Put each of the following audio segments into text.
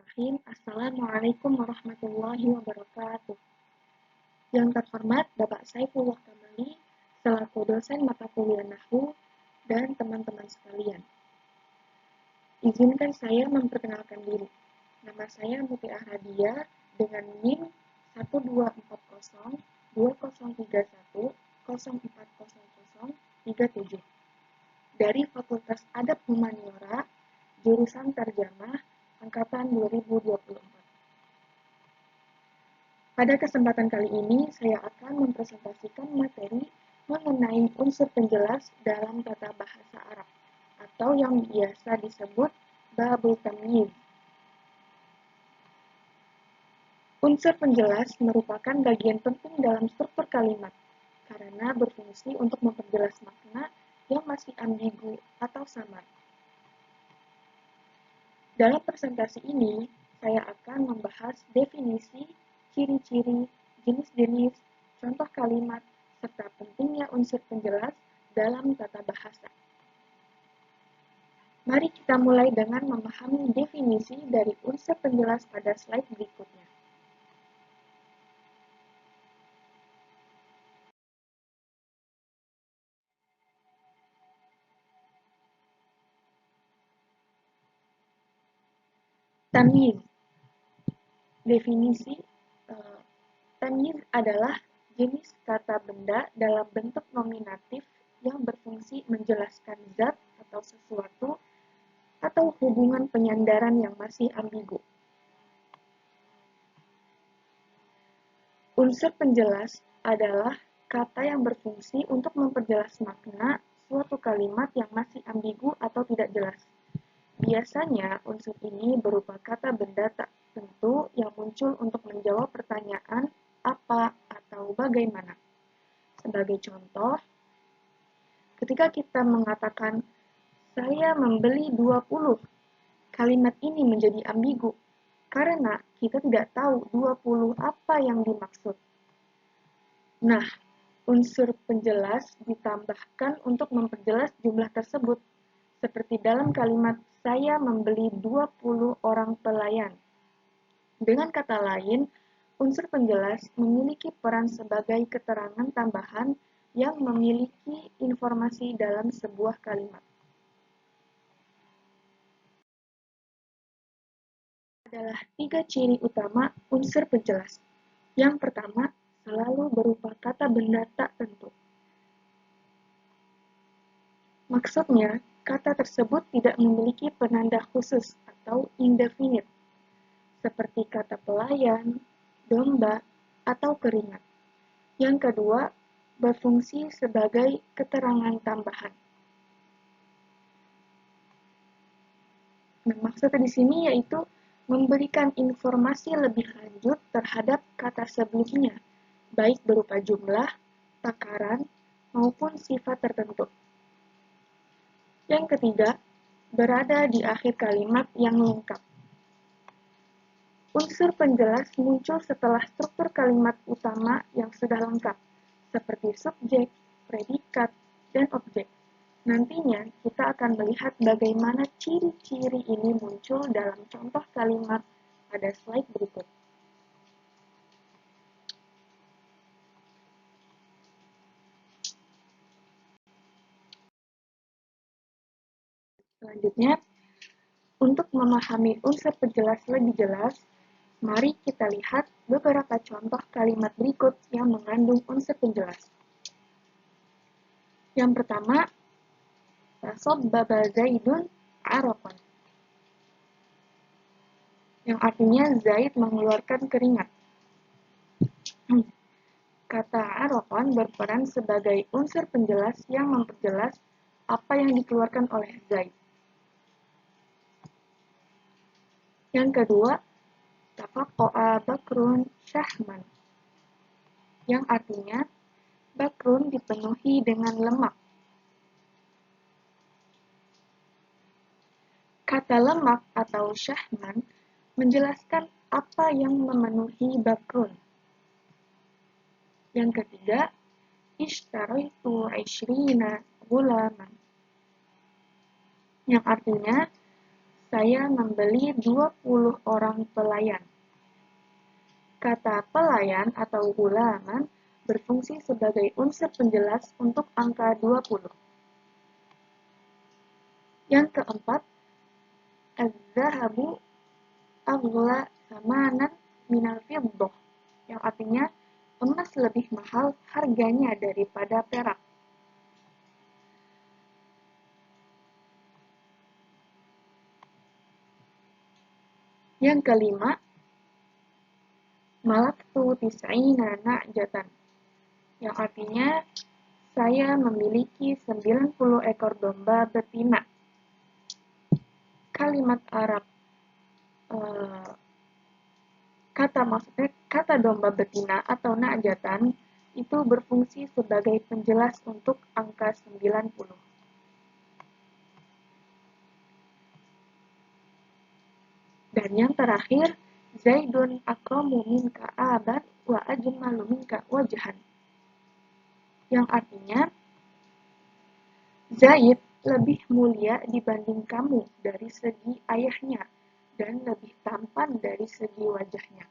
Assalamualaikum warahmatullahi wabarakatuh. Yang terhormat Bapak Saifullah Kamali, selaku dosen mata kuliah Nahwu dan teman-teman sekalian. Izinkan saya memperkenalkan diri. Nama saya Mutiah Radia dengan NIM 124020310400037 dari Fakultas Adab Humaniora, jurusan Terjemah, angkatan 2024. Pada kesempatan kali ini, saya akan mempresentasikan materi mengenai unsur penjelas dalam tata bahasa Arab, atau yang biasa disebut babul tamyiz. Unsur penjelas merupakan bagian penting dalam struktur kalimat, karena berfungsi untuk memperjelas makna yang masih ambigu atau samar. Dalam presentasi ini, saya akan membahas definisi, ciri-ciri, jenis-jenis, contoh kalimat, serta pentingnya unsur penjelas dalam tata bahasa. Mari kita mulai dengan memahami definisi dari unsur penjelas pada slide berikutnya. Tamyiz. Definisi tamyiz adalah jenis kata benda dalam bentuk nominatif yang berfungsi menjelaskan zat atau sesuatu atau hubungan penyandaran yang masih ambigu. Unsur penjelas adalah kata yang berfungsi untuk memperjelas makna suatu kalimat yang masih ambigu atau tidak jelas. Biasanya, unsur ini berupa kata benda tak tentu yang muncul untuk menjawab pertanyaan apa atau bagaimana. Sebagai contoh, ketika kita mengatakan, saya membeli 20, kalimat ini menjadi ambigu, karena kita tidak tahu 20 apa yang dimaksud. Nah, unsur penjelas ditambahkan untuk memperjelas jumlah tersebut, seperti dalam kalimat saya membeli 20 orang pelayan. Dengan kata lain, unsur penjelas memiliki peran sebagai keterangan tambahan yang memiliki informasi dalam sebuah kalimat. Adalah 3 ciri utama unsur penjelas. Yang pertama, selalu berupa kata benda tak tentu. Maksudnya, kata tersebut tidak memiliki penanda khusus atau indefinite, seperti kata pelayan, domba, atau keringat. Yang kedua, berfungsi sebagai keterangan tambahan. Nah, maksudnya di sini yaitu memberikan informasi lebih lanjut terhadap kata sebelumnya, baik berupa jumlah, takaran, maupun sifat tertentu. Yang ketiga, berada di akhir kalimat yang lengkap. Unsur penjelas muncul setelah struktur kalimat utama yang sudah lengkap, seperti subjek, predikat, dan objek. Nantinya, kita akan melihat bagaimana ciri-ciri ini muncul dalam contoh kalimat pada slide berikut. Selanjutnya, untuk memahami unsur penjelas lebih jelas, mari kita lihat beberapa contoh kalimat berikut yang mengandung unsur penjelas. Yang pertama, tasabbaba Zaidun araqan, yang artinya Zaid mengeluarkan keringat. Kata araqan berperan sebagai unsur penjelas yang memperjelas apa yang dikeluarkan oleh Zaid. Yang kedua, tafaqqa'a Bakrun syahman, yang artinya Bakrun dipenuhi dengan lemak. Kata lemak atau syahman menjelaskan apa yang memenuhi Bakrun. Yang ketiga, ishtaraitu 20 gulaman, yang artinya Saya membeli 20 orang pelayan. Kata pelayan atau hulaman berfungsi sebagai unsur penjelas untuk angka 20. Yang keempat, az-zahabu aghla thamanan minal fiddah, yang artinya emas lebih mahal harganya daripada perak. Yang kelima, malaktu tis'ina na'jatan, yang artinya saya memiliki 90 ekor domba betina. Kalimat Arab kata domba betina atau na'jatan itu berfungsi sebagai penjelas untuk angka 90. Dan yang terakhir, Zaidun akramu minka aban wa ajmalu minka wajhan, yang artinya Zaid lebih mulia dibanding kamu dari segi ayahnya dan lebih tampan dari segi wajahnya.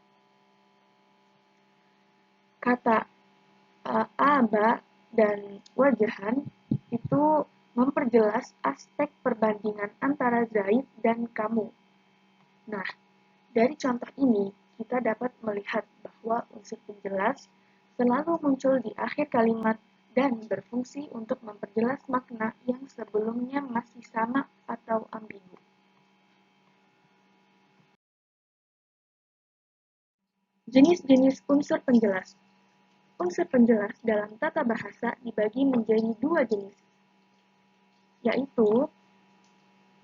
Kata aba dan wajahan itu memperjelas aspek perbandingan antara Zaid dan kamu. Nah, dari contoh ini kita dapat melihat bahwa unsur penjelas selalu muncul di akhir kalimat dan berfungsi untuk memperjelas makna yang sebelumnya masih sama atau ambigu. Jenis-jenis unsur penjelas. Unsur penjelas dalam tata bahasa dibagi menjadi dua jenis, yaitu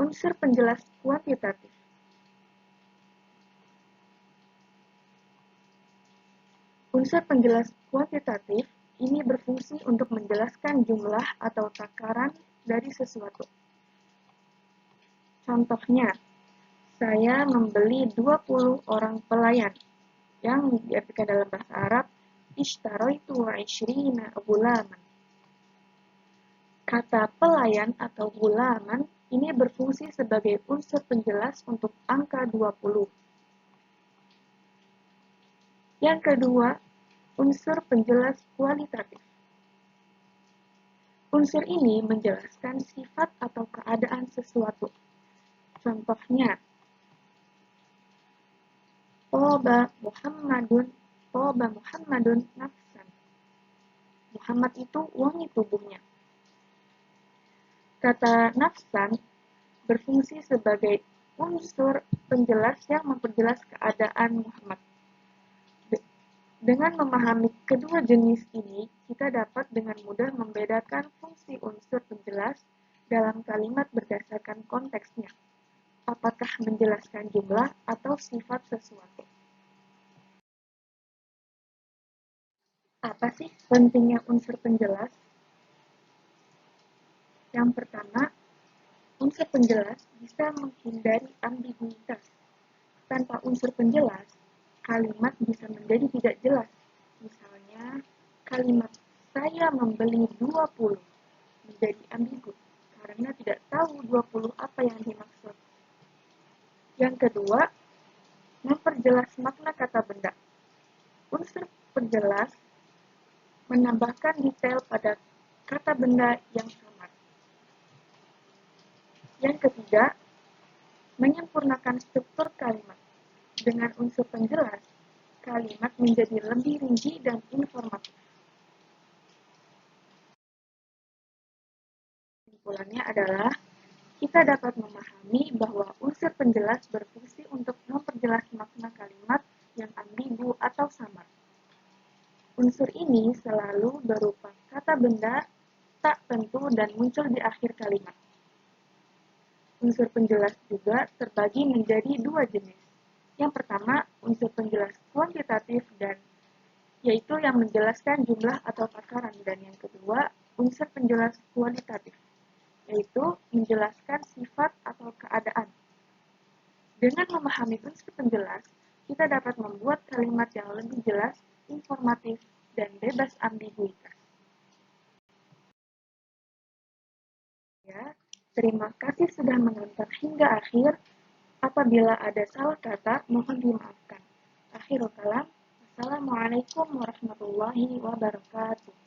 unsur penjelas kuantitatif. Unsur penjelas kuantitatif ini berfungsi untuk menjelaskan jumlah atau takaran dari sesuatu. Contohnya, saya membeli 20 orang pelayan, yang diartikan dalam bahasa Arab, ishtaraitu 20 ghulaman. Kata pelayan atau ghulaman ini berfungsi sebagai unsur penjelas untuk angka 20. Yang kedua, unsur penjelas kualitatif. Unsur ini menjelaskan sifat atau keadaan sesuatu. Contohnya, Toba Muhammadun nafsan. Muhammad itu wangi tubuhnya. Kata nafsan berfungsi sebagai unsur penjelas yang memperjelas keadaan Muhammad. Dengan memahami kedua jenis ini, kita dapat dengan mudah membedakan fungsi unsur penjelas dalam kalimat berdasarkan konteksnya. Apakah menjelaskan jumlah atau sifat sesuatu. Apa sih pentingnya unsur penjelas? Yang pertama, unsur penjelas bisa menghindari ambiguitas. Tanpa unsur penjelas, kalimat bisa menjadi tidak jelas. Misalnya, kalimat saya membeli 20 menjadi ambigu karena tidak tahu 20 apa yang dimaksud. Yang kedua, memperjelas makna kata benda. Unsur penjelas menambahkan detail pada kata benda yang samar. Yang ketiga, menyempurnakan struktur kalimat. Dengan unsur penjelas, kalimat menjadi lebih rinci dan informatif. Kesimpulannya adalah, kita dapat memahami bahwa unsur penjelas berfungsi untuk memperjelas makna kalimat yang ambigu atau samar. Unsur ini selalu berupa kata benda tak tentu dan muncul di akhir kalimat. Unsur penjelas juga terbagi menjadi dua jenis. Yang pertama, unsur penjelas kuantitatif yaitu yang menjelaskan jumlah atau takaran, dan yang kedua, unsur penjelas kualitatif, yaitu menjelaskan sifat atau keadaan. Dengan memahami unsur penjelas, kita dapat membuat kalimat yang lebih jelas, informatif, dan bebas ambiguitas. Ya, terima kasih sudah menonton hingga akhir. Apabila ada salah kata, mohon dimaafkan. Akhirul kalam. Assalamualaikum warahmatullahi wabarakatuh.